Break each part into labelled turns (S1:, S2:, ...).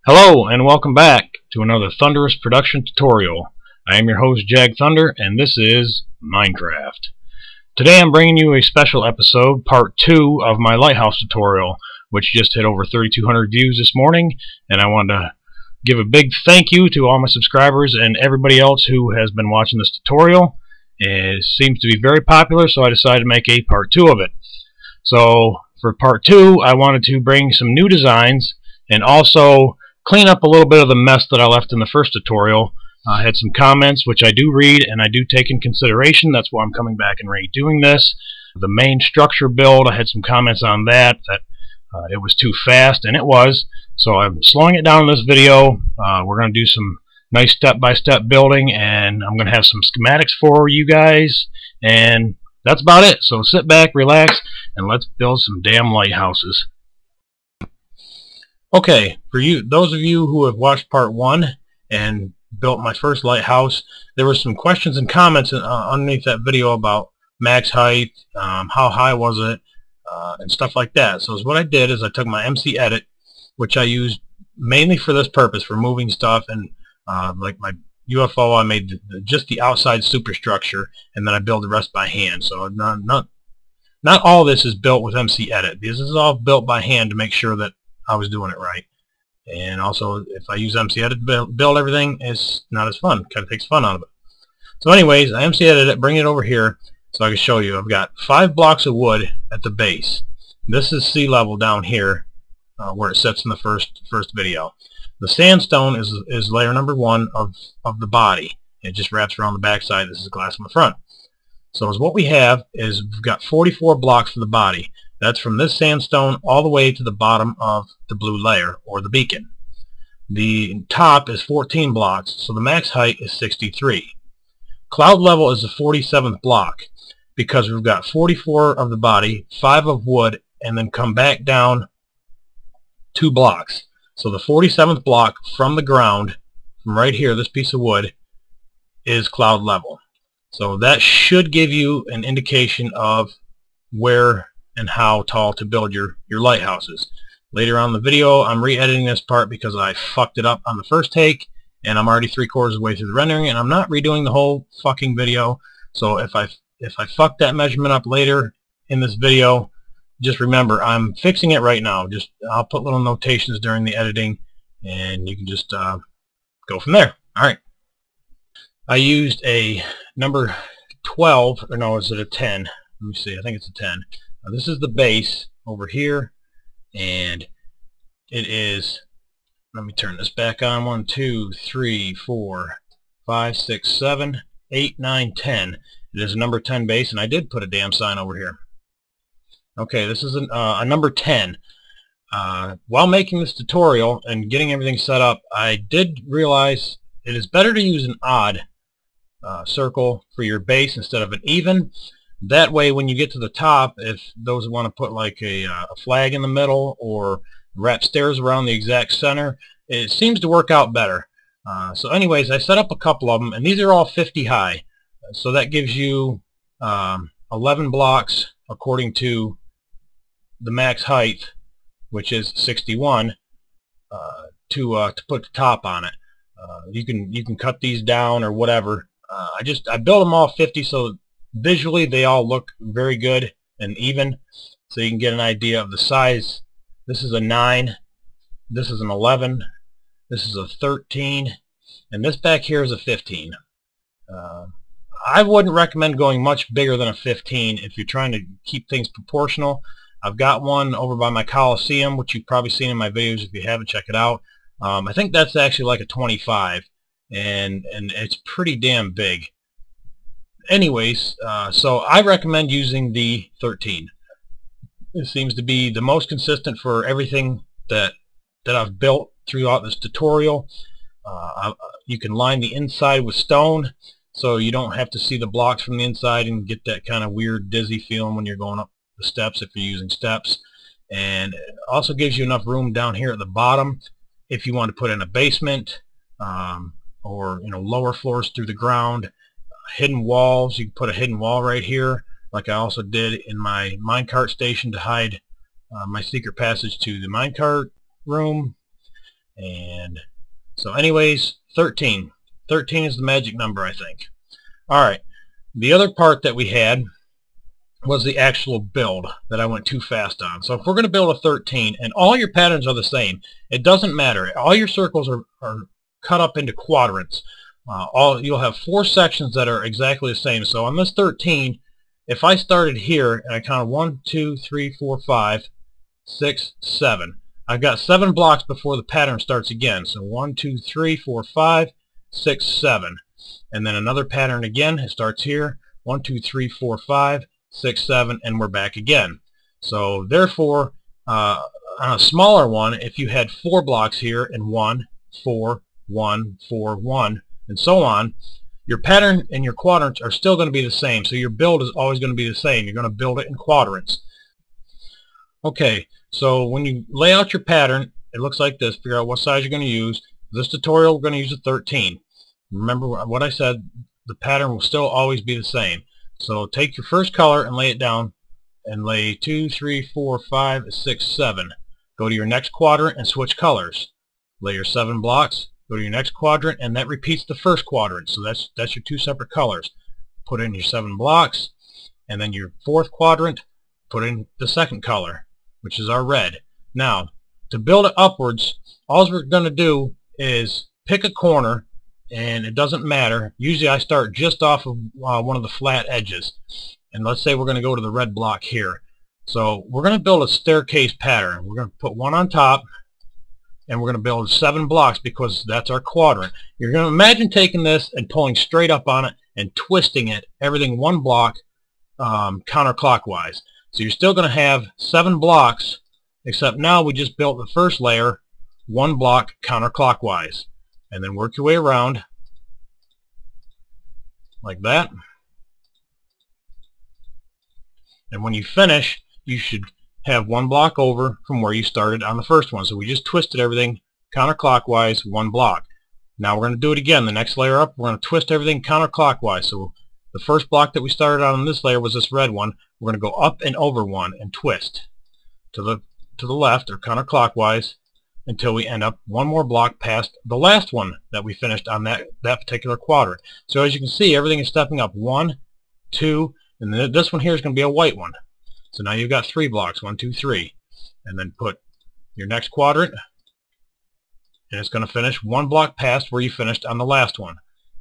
S1: Hello and welcome back to another Thunderous production tutorial. I am your host Jag Thunder and this is Minecraft. Today I'm bringing you a special episode, part 2 of my Lighthouse tutorial, which just hit over 3,200 views this morning, and I wanted to give a big thank you to all my subscribers and everybody else who has been watching this tutorial. It seems to be very popular, so I decided to make a part 2 of it. So for part 2 I wanted to bring some new designs and also clean up a little bit of the mess that I left in the first tutorial. I had some comments which I do read and I do take in consideration. That's why I'm coming back and redoing this. The main structure build, I had some comments on that it was too fast, and it was. So I'm slowing it down in this video. We're going to do some nice step-by-step building, and I'm going to have some schematics for you guys, and that's about it. So sit back, relax, and let's build some damn lighthouses. Okay, for those of you who have watched part 1 and built my first lighthouse, there were some questions and comments underneath that video about max height, how high was it, and stuff like that. So what I did is I took my MCedit, which I used mainly for this purpose, for moving stuff, and like my UFO, I made just the outside superstructure, and then I built the rest by hand. So not all this is built with MCedit. This is all built by hand to make sure that I was doing it right. And also, if I use MCedit to build everything, it's not as fun. Kind of takes fun out of it. So anyways, I MCedit it, bring it over here so I can show you. I've got 5 blocks of wood at the base. This is sea level down here where it sits in the first video. The sandstone is layer number 1 of the body. It just wraps around the back side. This is glass on the front. So what we have is we've got 44 blocks for the body. That's from this sandstone all the way to the bottom of the blue layer, or the beacon. The top is 14 blocks, so the max height is 63. Cloud level is the 47th block, because we've got 44 of the body, 5 of wood, and then come back down 2 blocks. So the 47th block from the ground, from right here, this piece of wood, is cloud level. So that should give you an indication of where and how tall to build your lighthouses. Later on in the video, I'm re-editing this part because I fucked it up on the first take, and I'm already 3/4 of the way through the rendering, and I'm not redoing the whole fucking video. So if I fuck that measurement up later in this video, just remember I'm fixing it right now. I'll put little notations during the editing, and you can just go from there. Alright. I used a number 12, or no, is it a 10? Let me see, I think it's a 10. This is the base over here, and it is, let me turn this back on, 1, 2, 3, 4, 5, 6, 7, 8, 9, 10. It is a number 10 base, and I did put a damn sign over here. Okay, this is a number 10. While making this tutorial and getting everything set up, I did realize it is better to use an odd circle for your base instead of an even. That way, when you get to the top, if those want to put like a flag in the middle or wrap stairs around the exact center, it seems to work out better. So anyways, I set up a couple of them, and these are all 50 high. So that gives you 11 blocks according to the max height, which is 61, to put the top on it. You can cut these down or whatever. I built them all 50 so visually they all look very good and even, so you can get an idea of the size. This is a 9, this is an 11, this is a 13, and this back here is a 15. I wouldn't recommend going much bigger than a 15 if you're trying to keep things proportional. I've got one over by my Coliseum, which you've probably seen in my videos. If you haven't, check it out. I think that's actually like a 25, and it's pretty damn big. Anyways, so I recommend using the 13. It seems to be the most consistent for everything that I've built throughout this tutorial. You can line the inside with stone, so you don't have to see the blocks from the inside and get that kind of weird dizzy feeling when you're going up the steps if you're using steps. And it also gives you enough room down here at the bottom if you want to put in a basement, or lower floors through the ground. Hidden walls, you can put a hidden wall right here, like I also did in my minecart station to hide my secret passage to the minecart room. And so anyways, 13. 13 is the magic number, I think. Alright, the other part that we had was the actual build that I went too fast on. So if we're going to build a 13 and all your patterns are the same, it doesn't matter. All your circles are cut up into quadrants. You'll have 4 sections that are exactly the same. So on this 13, if I started here and I counted 1, 2, 3, 4, 5, 6, 7. I've got 7 blocks before the pattern starts again. So 1, 2, 3, 4, 5, 6, 7. And then another pattern again. It starts here. 1, 2, 3, 4, 5, 6, 7, and we're back again. So therefore, on a smaller one, if you had 4 blocks here and 1, 4, 1, 4, 1, and so on, your pattern and your quadrants are still going to be the same. So your build is always going to be the same. You're going to build it in quadrants. Okay, so when you lay out your pattern, it looks like this. Figure out what size you're going to use. This tutorial, we're going to use a 13. Remember what I said, the pattern will still always be the same. So take your first color and lay it down, and lay 2, 3, 4, 5, 6, 7. Go to your next quadrant and switch colors. Lay your 7 blocks, go to your next quadrant, and that repeats the first quadrant. So that's your 2 separate colors. Put in your 7 blocks, and then your 4th quadrant, put in the 2nd color, which is our red. Now, to build it upwards, all we're going to do is pick a corner, and it doesn't matter. Usually I start just off of one of the flat edges. And let's say we're going to go to the red block here. So we're going to build a staircase pattern. We're going to put one on top, and we're going to build 7 blocks because that's our quadrant. You're going to imagine taking this and pulling straight up on it and twisting it, everything 1 block counterclockwise. So you're still going to have 7 blocks, except now we just built the first layer 1 block counterclockwise. And then work your way around like that. And when you finish, you should have 1 block over from where you started on the first one. So we just twisted everything counterclockwise 1 block. Now we're going to do it again. The next layer up, we're going to twist everything counterclockwise. So the first block that we started on this layer was this red one. We're going to go up and over 1 and twist to the left or counterclockwise until we end up 1 more block past the last one that we finished on that particular quadrant. So as you can see, everything is stepping up 1, 2, and then this one here is going to be a white one. So now you've got 3 blocks, 1, 2, 3. And then put your next quadrant, and it's going to finish 1 block past where you finished on the last one.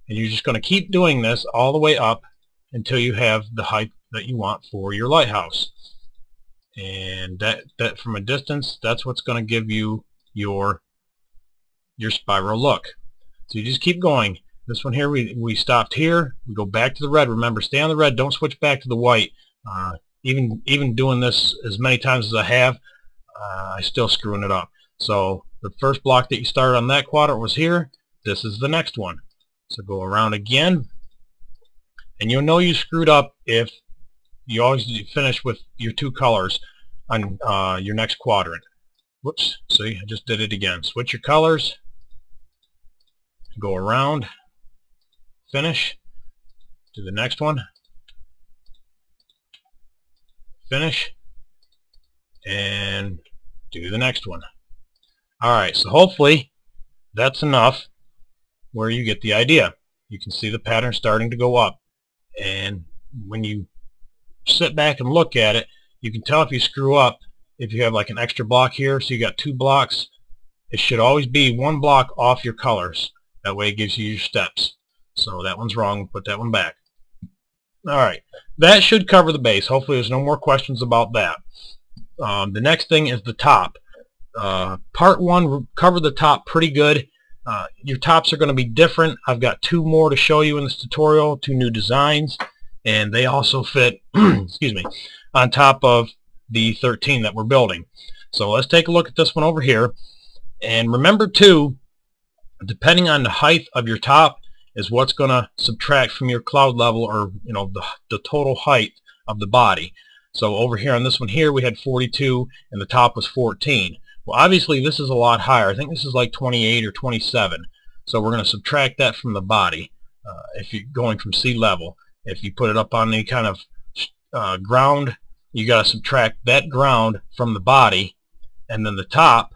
S1: And you're just going to keep doing this all the way up until you have the height that you want for your lighthouse. And that from a distance, that's what's going to give you your spiral look. So you just keep going. This one here, we stopped here. We go back to the red. Remember, stay on the red. Don't switch back to the white. Even doing this as many times as I have, I'm still screwing it up. So the first block that you started on that quadrant was here. This is the next one. So go around again, and you'll know you screwed up if you always finish with your 2 colors on your next quadrant. Whoops, see, I just did it again. Switch your colors, go around, finish, do the next one, finish, and do the next one. Alright, so hopefully that's enough where you get the idea. You can see the pattern starting to go up, and when you sit back and look at it, you can tell if you screw up. If you have like an extra block here, so you got 2 blocks, it should always be 1 block off your colors. That way it gives you your steps. So that one's wrong, put that one back. Alright, that should cover the base. Hopefully there's no more questions about that. The next thing is the top. Part 1 covered the top pretty good. Your tops are going to be different. I've got 2 more to show you in this tutorial, 2 new designs, and they also fit excuse me, on top of the 13 that we're building. So let's take a look at this one over here. And remember too, depending on the height of your top is what's going to subtract from your cloud level, or the total height of the body. So over here on this one here we had 42 and the top was 14. Well, obviously this is a lot higher. I think this is like 28 or 27. So we're going to subtract that from the body if you're going from sea level. If you put it up on any kind of ground, you got to subtract that ground from the body, and then the top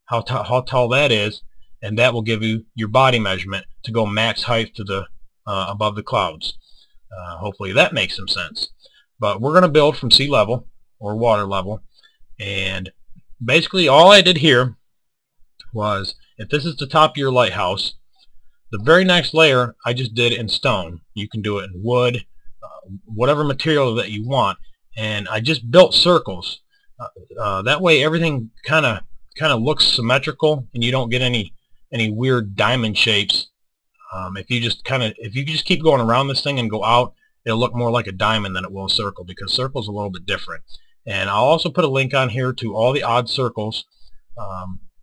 S1: how tall that is, and that will give you your body measurement to go max height to the above the clouds. Hopefully that makes some sense. But we're going to build from sea level or water level, and basically all I did here was, if this is the top of your lighthouse, the very next layer I just did in stone. You can do it in wood, whatever material that you want, and I just built circles. That way everything kind of looks symmetrical, and you don't get any weird diamond shapes. If you just keep going around this thing and go out, it'll look more like a diamond than it will a circle, because circle's a little bit different. And I'll also put a link on here to all the odd circles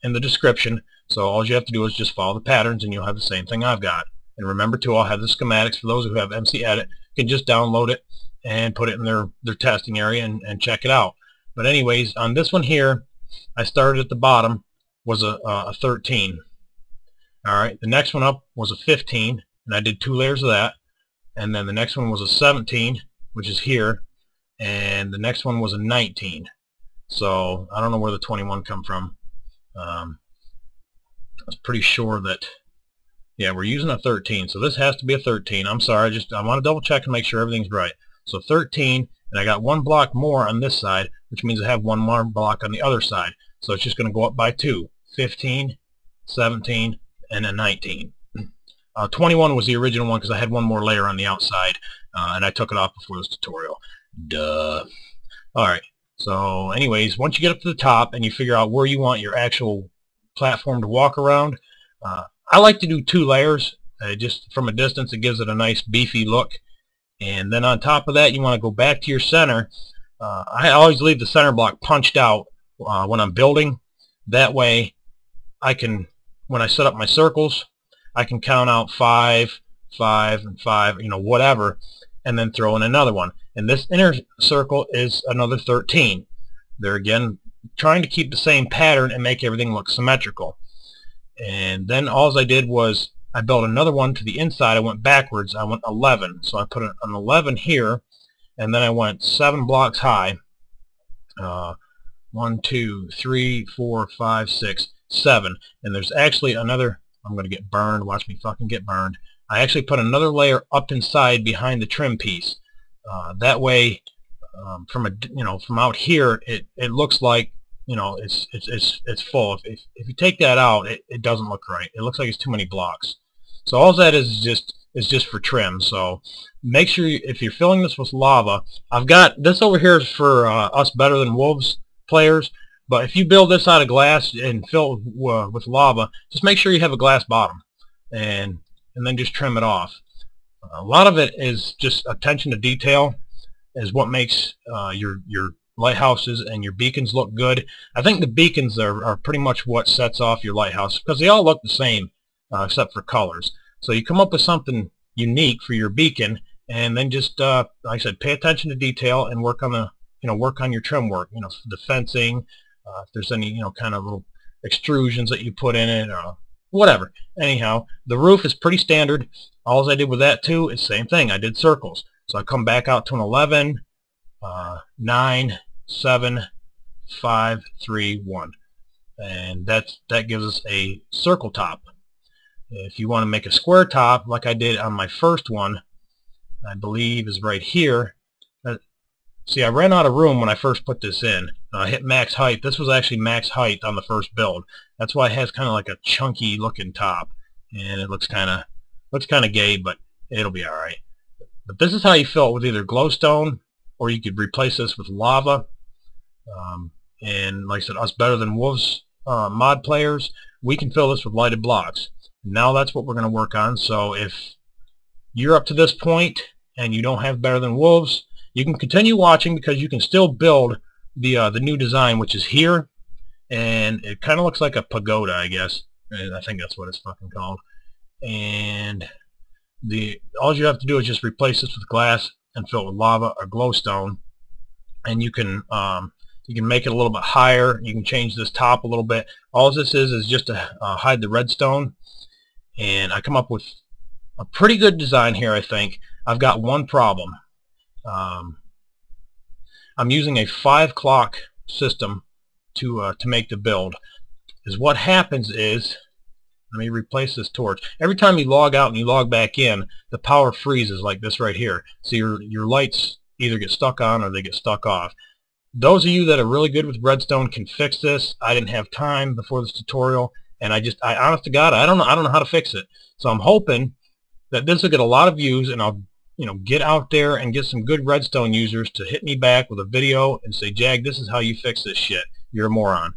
S1: in the description. So all you have to do is just follow the patterns, and you'll have the same thing I've got. And remember too, I'll have the schematics for those who have MCedit. You can just download it and put it in their testing area and check it out. But anyways, on this one here, I started at the bottom was a 13. Alright, the next one up was a 15, and I did 2 layers of that. And then the next one was a 17, which is here, and the next one was a 19. So I don't know where the 21 come from. I was pretty sure that, yeah, we're using a 13, so this has to be a 13. I'm sorry, I want to double check and make sure everything's right. So 13, and I got 1 block more on this side, which means I have 1 more block on the other side. So it's just going to go up by 2. 15, 17, and a 19. 21 was the original one because I had 1 more layer on the outside, and I took it off before this tutorial. Duh. Alright, so anyways, once you get up to the top and you figure out where you want your actual platform to walk around, I like to do 2 layers. Just from a distance, it gives it a nice beefy look. And then on top of that, you want to go back to your center. I always leave the center block punched out when I'm building. That way I can, when I set up my circles, I can count out 5, 5, and 5, whatever, and then throw in another one. And this inner circle is another 13. They're again trying to keep the same pattern and make everything look symmetrical. And then all I did was I built another one to the inside. I went backwards. I went 11. So I put an 11 here, and then I went 7 blocks high. 1, 2, 3, 4, 5, 6, 7. And there's actually another. I'm going to get burned. Watch me fucking get burned. I actually put another layer up inside behind the trim piece. That way, from out here, it looks like it's full. If you take that out, it doesn't look right. It looks like it's too many blocks. So all that is just for trim. So make sure if you're filling this with lava, I've got this over here is for us Better Than Wolves players. But if you build this out of glass and fill it with lava, just make sure you have a glass bottom, and then just trim it off. A lot of it is just attention to detail is what makes your lighthouses and your beacons look good. I think the beacons are pretty much what sets off your lighthouse, because they all look the same except for colors. So you come up with something unique for your beacon, and then just like I said, pay attention to detail and work on your trim work. The fencing. If there's any kind of little extrusions that you put in it or whatever. Anyhow, the roof is pretty standard. All I did with that too is same thing. I did circles. So I come back out to an 11, 9, 7, 5, 3, 1. And that gives us a circle top. If you want to make a square top like I did on my first one, I believe is right here. See, I ran out of room when I first put this in. I hit max height. This was actually max height on the first build. That's why it has kind of like a chunky looking top, and it looks kind of gay, but it'll be all right. But this is how you fill it with either glowstone, or you could replace this with lava. And like I said, us Better Than Wolves mod players, we can fill this with lighted blocks. Now that's what we're going to work on. So if you're up to this point and you don't have Better Than Wolves, you can continue watching, because you can still build the new design, which is here, and it kind of looks like a pagoda, I guess. I think that's what it's fucking called. And all you have to do is just replace this with glass and fill it with lava or glowstone, and you can make it a little bit higher. You can change this top a little bit. All this is just to hide the redstone, and I come up with a pretty good design here. I think I've got one problem. I'm using a 5 clock system to make the build. is what happens is, let me replace this torch. Every time you log out and you log back in, the power freezes like this right here. So your lights either get stuck on or they get stuck off. Those of you that are really good with redstone can fix this. I didn't have time before this tutorial, and I honest to God, I don't know how to fix it. So I'm hoping that this will get a lot of views, and I'll get out there and get some good redstone users to hit me back with a video and say, Jag, this is how you fix this shit. You're a moron.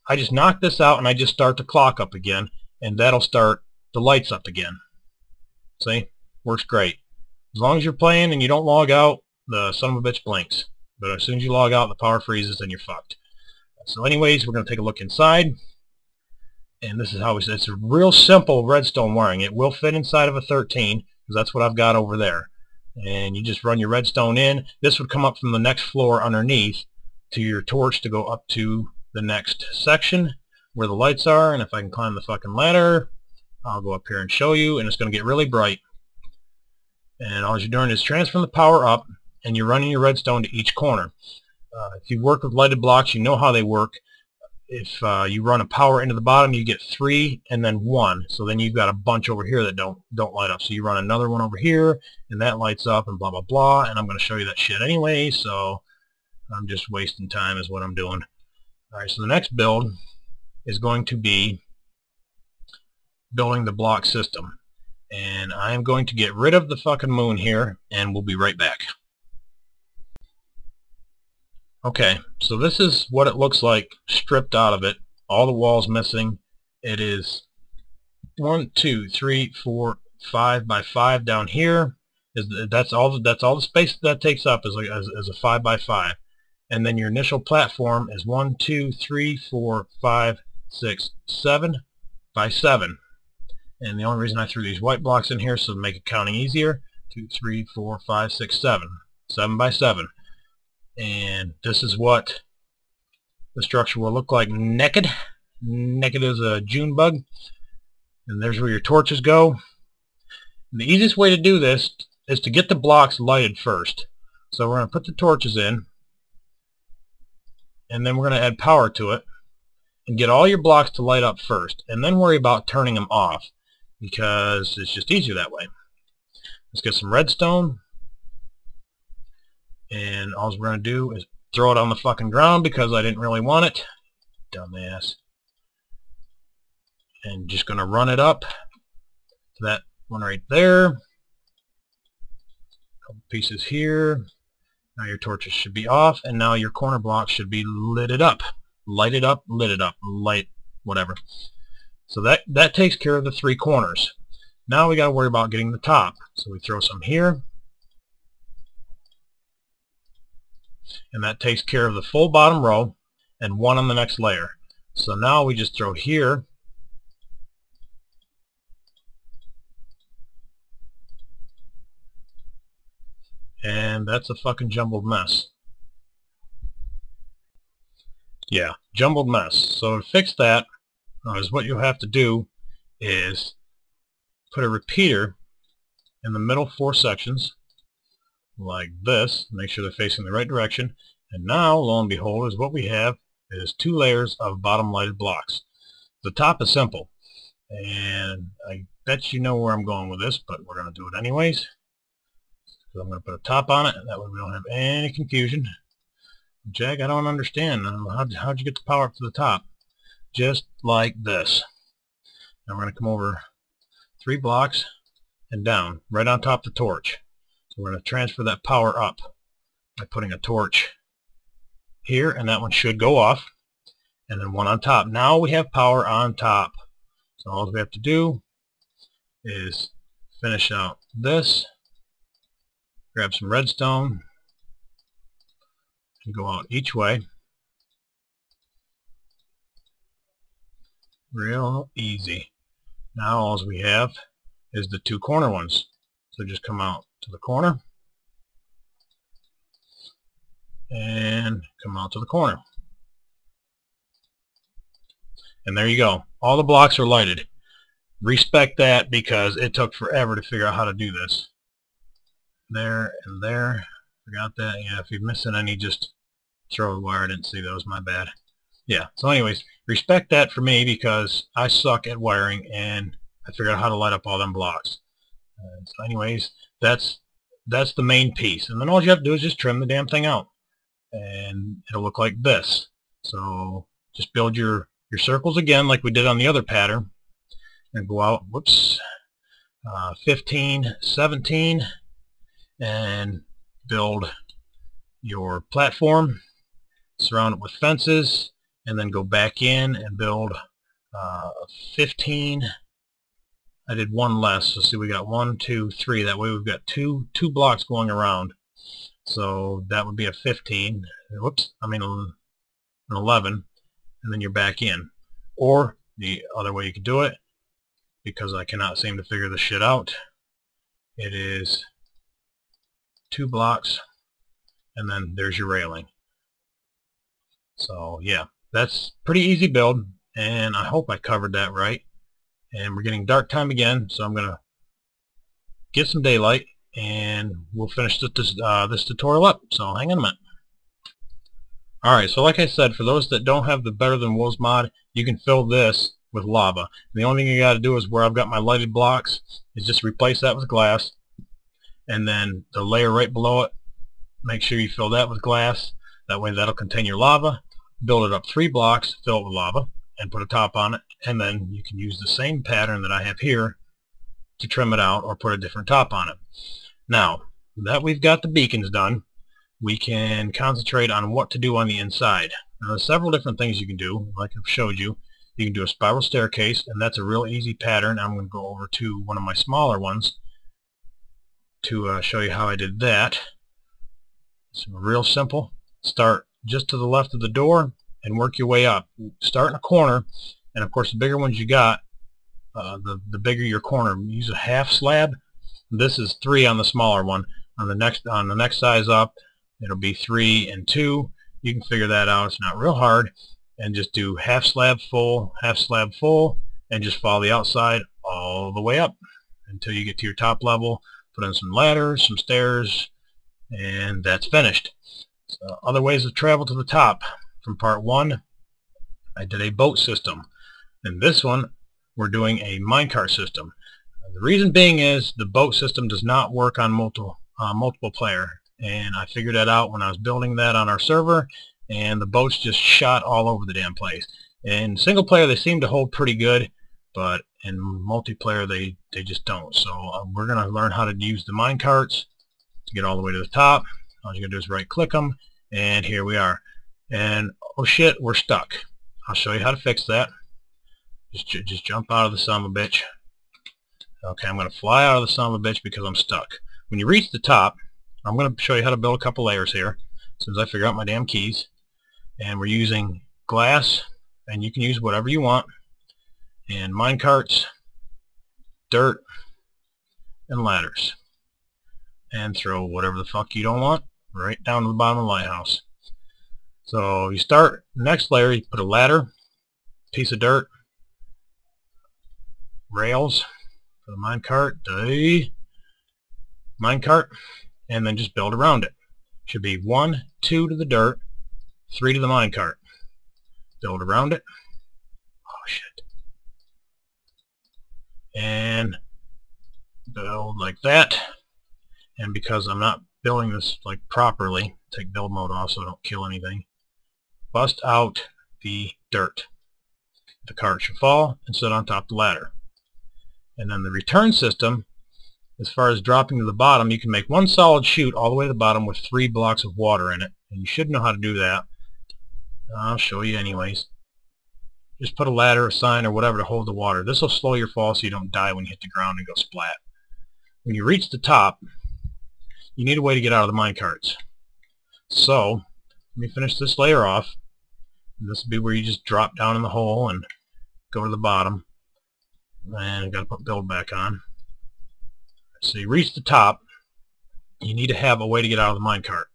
S1: I just knock this out and I just start the clock up again, and that'll start the lights up again. See? Works great. As long as you're playing and you don't log out, the son of a bitch blinks. But as soon as you log out, the power freezes, then you're fucked. So anyways, we're going to take a look inside. And this is how it's a real simple redstone wiring. It will fit inside of a 13, because that's what I've got over there. And you just run your redstone in. This would come up from the next floor underneath to your torch to go up to the next section where the lights are. And if I can climb the fucking ladder, I'll go up here and show you, and it's going to get really bright. And all you're doing is transferring the power up, and you're running your redstone to each corner. If you work with lighted blocks, you know how they work. If you run a power into the bottom, you get 3 and then 1. So then you've got a bunch over here that don't light up. So you run another one over here, and that lights up, and blah, blah, blah. And I'm going to show you that shit anyway, so I'm just wasting time is what I'm doing. All right, so the next build is going to be building the block system. And I am going to get rid of the fucking moon here, and we'll be right back. Okay, so this is what it looks like stripped out of it. All the walls missing. It is 1, 2, 3, 4, 5 by 5 down here. That's all the space that takes up is a 5 by 5. And then your initial platform is 1, 2, 3, 4, 5, 6, 7 by 7. And the only reason I threw these white blocks in here is so to make it counting easier. 2, 3, 4, 5, 6, 7. 7 by 7. And this is what the structure will look like naked. Naked as a June bug. And there's where your torches go. And the easiest way to do this is to get the blocks lighted first. So we're going to put the torches in, and then we're going to add power to it and get all your blocks to light up first, and then worry about turning them off because it's just easier that way. Let's get some redstone, and all we're going to do is throw it on the fucking ground because I didn't really want it. Dumbass. And just going to run it up to that one right there. Couple pieces here. Now your torches should be off, and now your corner blocks should be lighted up. Lighted up, lit it up, light, whatever. So that takes care of the 3 corners. Now we got to worry about getting the top. So we throw some here. And that takes care of the full bottom row and 1 on the next layer. So now we just throw here. And that's a fucking jumbled mess. Yeah, jumbled mess. So to fix that, is what you'll have to do is put a repeater in the middle 4 sections, like this. Make sure they're facing the right direction. And now, lo and behold, is what we have is 2 layers of bottom lighted blocks. The top is simple. And I bet you know where I'm going with this, but we're going to do it anyways. So I'm going to put a top on it, and that way we don't have any confusion. Jag, I don't understand. How'd you get the power up to the top? Just like this. Now we're going to come over 3 blocks and down, right on top of the torch. So we're going to transfer that power up by putting a torch here, and that one should go off, and then 1 on top. Now we have power on top. So all we have to do is finish out this. Grab some redstone and go out each way. Real easy. Now all we have is the 2 corner ones. So just come out to the corner and come out to the corner. And there you go. All the blocks are lighted. Respect that because it took forever to figure out how to do this. There and there. Forgot that. Yeah, if you're missing any, just throw the wire. I didn't see those. My bad. Yeah, so anyways, respect that for me because I suck at wiring and I figured out how to light up all them blocks. So anyways, that's the main piece. And then all you have to do is just trim the damn thing out. And it'll look like this. So just build your circles again like we did on the other pattern. And go out, whoops, 15, 17, and build your platform. Surround it with fences. And then go back in and build 15. I did one less. So see, we got 1, 2, 3. That way we've got two blocks going around. So that would be a 15. Whoops, I mean an 11. And then you're back in. Or the other way you could do it, because I cannot seem to figure this shit out, it is 2 blocks, and then there's your railing. So yeah, that's pretty easy build, and I hope I covered that right. And we're getting dark time again, so I'm gonna get some daylight and we'll finish this tutorial up. So hang on a minute. Alright, so like I said, for those that don't have the Better Than Wolves mod, you can fill this with lava. The only thing you got to do is where I've got my lighted blocks is just replace that with glass, and then the layer right below it, make sure you fill that with glass. That way that'll contain your lava. Build it up 3 blocks, fill it with lava, and put a top on it, and then you can use the same pattern that I have here to trim it out or put a different top on it. Now that we've got the beacons done, we can concentrate on what to do on the inside. Now, there's several different things you can do, like I've showed you. You can do a spiral staircase, and that's a real easy pattern. I'm going to go over to one of my smaller ones to show you how I did that. It's real simple. Start just to the left of the door and work your way up. Start in a corner, and of course the bigger ones you got, the bigger your corner. Use a half slab. This is 3 on the smaller one. On the next size up, it'll be 3 and 2. You can figure that out. It's not real hard. And just do half slab full, and just follow the outside all the way up until you get to your top level. Put in some ladders, some stairs, and that's finished. So other ways of travel to the top. From part 1, I did a boat system. And this one, we're doing a minecart system. The reason being is the boat system does not work on multiple player. And I figured that out when I was building that on our server, and the boats just shot all over the damn place. In single player they seem to hold pretty good, but in multiplayer they just don't. So we're going to learn how to use the minecarts to get all the way to the top. All you're going to do is right click them, and here we are. And oh shit, we're stuck. I'll show you how to fix that. Just jump out of the son of a bitch. Okay, I'm going to fly out of the son of a bitch because I'm stuck. When you reach the top, I'm going to show you how to build a couple layers here, since I figure out my damn keys. And we're using glass, and you can use whatever you want, and minecarts, dirt, and ladders. And throw whatever the fuck you don't want right down to the bottom of the lighthouse. So you start next layer, you put a ladder, piece of dirt, rails for the minecart, and then just build around it. Should be 1, 2 to the dirt, 3 to the minecart. Build around it. Oh shit. And build like that. And because I'm not building this like properly, take build mode off so I don't kill anything. Bust out the dirt. The cart should fall and sit on top of the ladder. And then the return system, as far as dropping to the bottom, you can make one solid chute all the way to the bottom with 3 blocks of water in it. And you should know how to do that. I'll show you anyways. Just put a ladder, a sign, or whatever to hold the water. This will slow your fall so you don't die when you hit the ground and go splat. When you reach the top, you need a way to get out of the minecarts. So, let me finish this layer off. And this will be where you just drop down in the hole and go to the bottom. And I've got to put build back on. So you reach the top, you need to have a way to get out of the minecart.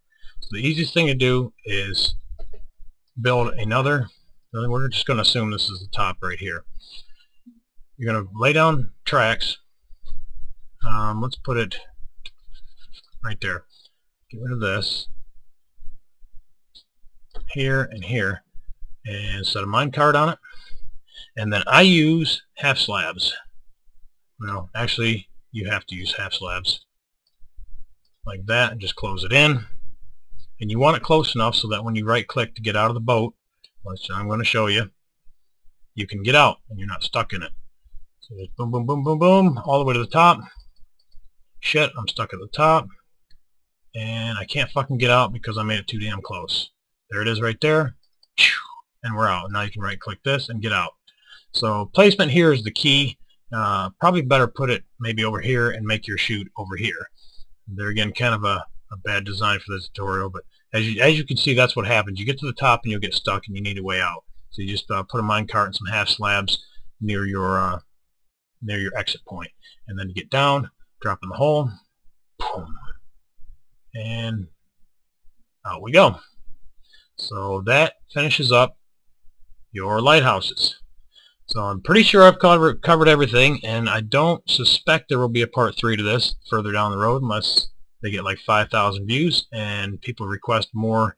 S1: So the easiest thing to do is build another. We're just going to assume this is the top right here. You're going to lay down tracks. Let's put it right there. Get rid of this. Here and here. and set a minecart on it. And then I use half slabs. Well, actually, you have to use half slabs. Like that, and just close it in. And you want it close enough so that when you right-click to get out of the boat, which I'm going to show you, you can get out and you're not stuck in it. So just boom, boom, boom, boom, boom, all the way to the top. Shit, I'm stuck at the top. And I can't fucking get out because I made it too damn close. There it is right there. And we're out. Now you can right-click this and get out. So placement here is the key. Probably better put it maybe over here and make your chute over here. There again, kind of a bad design for this tutorial, but as you can see, that's what happens. You get to the top and you'll get stuck and you need a way out. So you just put a minecart and some half slabs near your exit point, and then you get down, drop in the hole, boom, and out we go. So that finishes up your lighthouses. So I'm pretty sure I've covered everything, and I don't suspect there will be a part 3 to this further down the road unless they get like 5,000 views and people request more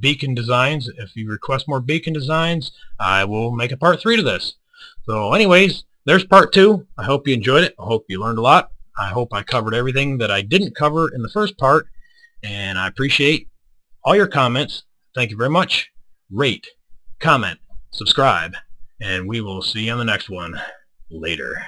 S1: beacon designs. If you request more beacon designs, I will make a part 3 to this. So anyways, there's part 2. I hope you enjoyed it. I hope you learned a lot. I hope I covered everything that I didn't cover in the first part, and I appreciate all your comments. Thank you very much. Rate, comment, subscribe, and we will see you on the next one. Later.